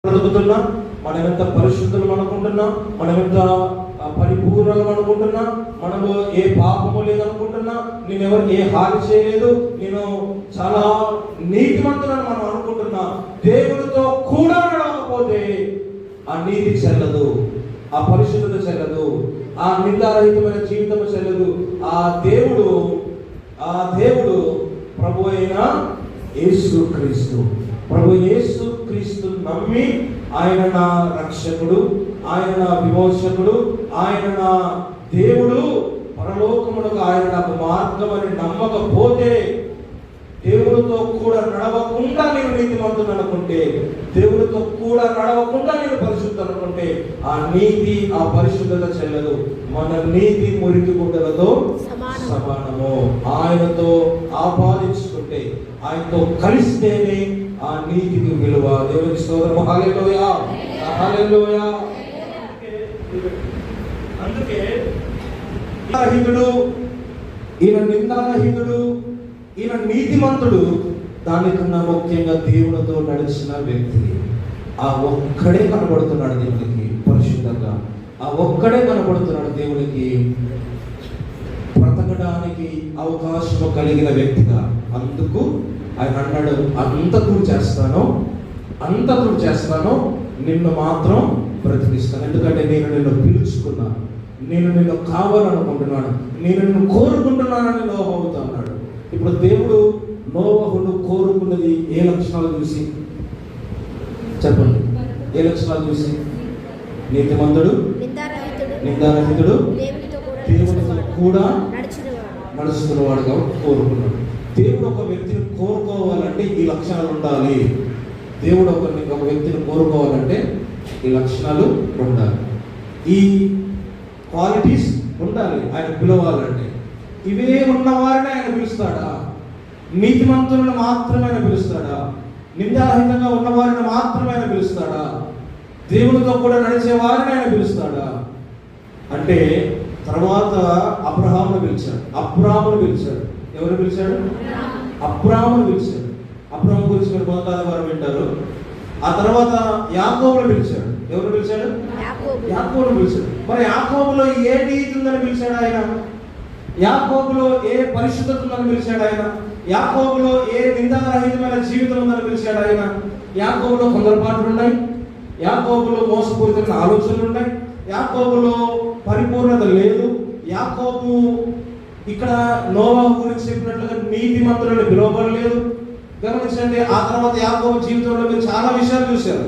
బ్రతుకుతున్నాం, మనం ఎంత పరిశుద్ధులు అనుకుంటున్నాం, మనం ఎంత పరిపూర్ణలు అనుకుంటున్నా, మనము ఏ పాపము లేదనుకుంటున్నా, నేను ఎవరికి ఏ హాని చేయలేదు, నేను చాలా నీతిమంతులను మనం అనుకుంటున్నా. దేవుడితో కూడా నడవకపోతే ఆ నీతి చెల్లదు, ఆ పరిశుద్ధత చెల్లదు, ఆ నిందారహితమైన జీవితం చెల్లదు. ఆ దేవుడు ప్రభు అయిన యేసుక్రీస్తు, ప్రభు యేసుక్రీస్తు నమ్మి ఆయన నా రక్షకుడు, ఆయన నా విమోచకుడు, ఆయన నా దేవుడు, పరలోకమునకు ఆయన నాకు మార్గం అని నమ్మకపోతే, దేవుడితో కూడా నడవకుండా నేను నీతిమంతుడు అనుకుంటే, దేవుడితో కూడా నడవకుండా నేను పరిశుద్ధ అనుకుంటే, ఆ నీతి ఆ పరిశుద్ధత చెల్లదు. మన నీతి మురికి గుడ్డలతో సమానము. ఆయనతో ఆపాదించుకుంటే, ఆయనతో కలిస్తేనే ఆ నీతికి విలువ. దేవునికి స్తోత్రం. హల్లెలూయా, హల్లెలూయా. అందుకే ఈయన నిందారహితుడు, ఈయన నీతిమంతుడు. దానికన్నా ముఖ్యంగా దేవుడితో నడిచిన వ్యక్తి. ఆ ఒక్కడే కనబడుతున్నాడు దేవునికి పరిశుద్ధంగా, ఆ ఒక్కడే కనబడుతున్నాడు దేవునికి బ్రతకడానికి అవకాశం కలిగిన వ్యక్తిగా. అందుకు ఆయన అన్నాడు, అంతకుడు చేస్తాను, నిన్ను మాత్రం బ్రతికిస్తాను. ఎందుకంటే నేను నిన్ను పిలుచుకున్నాను, నేను నిన్ను కావాలనుకుంటున్నాను, నేను నిన్ను కోరుకుంటున్నానని నోవహుతో అన్నాడు. ఇప్పుడు దేవుడు నోవహును కోరుకున్నది ఏ లక్షణాలు చూసి చెప్పండి? ఏ లక్షణాలు చూసి? నీతిమంతుడు, నిందారహితుడు, దేవుడితో కూడా నడుస్తున్నవాడుగా కోరుకున్నాడు. దేవుడు ఒక వ్యక్తిని కోరుకోవాలంటే ఈ లక్షణాలు ఉండాలి. దేవుడు ఒక వ్యక్తిని కోరుకోవాలంటే ఈ లక్షణాలు ఉండాలి, ఈ క్వాలిటీస్ ఉండాలి. ఆయన పిలవాలంటే ఇవే ఉన్నవారిని ఆయన పిలుస్తాడా? నీతిమంతులను మాత్రమే ఆయన పిలుస్తాడా? నిందారహితంగా ఉన్నవారిని మాత్రమే ఆయన పిలుస్తాడా? దేవునితో కూడా నడిచే వారిని ఆయన పిలుస్తాడా? అంటే తర్వాత అబ్రహామును పిలిచాడు. ఎవరు పిలిచాడు? అబ్రాహామును పిలిచాడు. అబ్రాహాము గురించి మీరు మొదటి వారం వింటారు. ఆ తర్వాత యాకోబును పిలిచాడు. ఎవరు పిలిచాడు? యాకోబును పిలిచాడు. మరి యాకోబులో ఏ నీతి ఉందని పిలిచాడు ఆయన? యాకోబులో ఏ పరిశుద్ధత ఉందని పిలిచాడు ఆయన? యాకోబులో ఏ నిందారహితమైన జీవితం ఉందని పిలిచాడు ఆయన? యాకోబులో కొందరపాట్లు ఉన్నాయి, యాకోబులో మోసపూరితమైన ఆలోచనలు ఉన్నాయి, యాకోబులో పరిపూర్ణత లేదు. యాకోబు ఇక్కడ నోవహు గురించి చెప్పినట్లుగా నీతిమంతులను పిలువబడలేదు. గమనించండి, ఆ తర్వాత యాకోబు జీవితంలో మీరు చాలా విషయాలు చూశారు.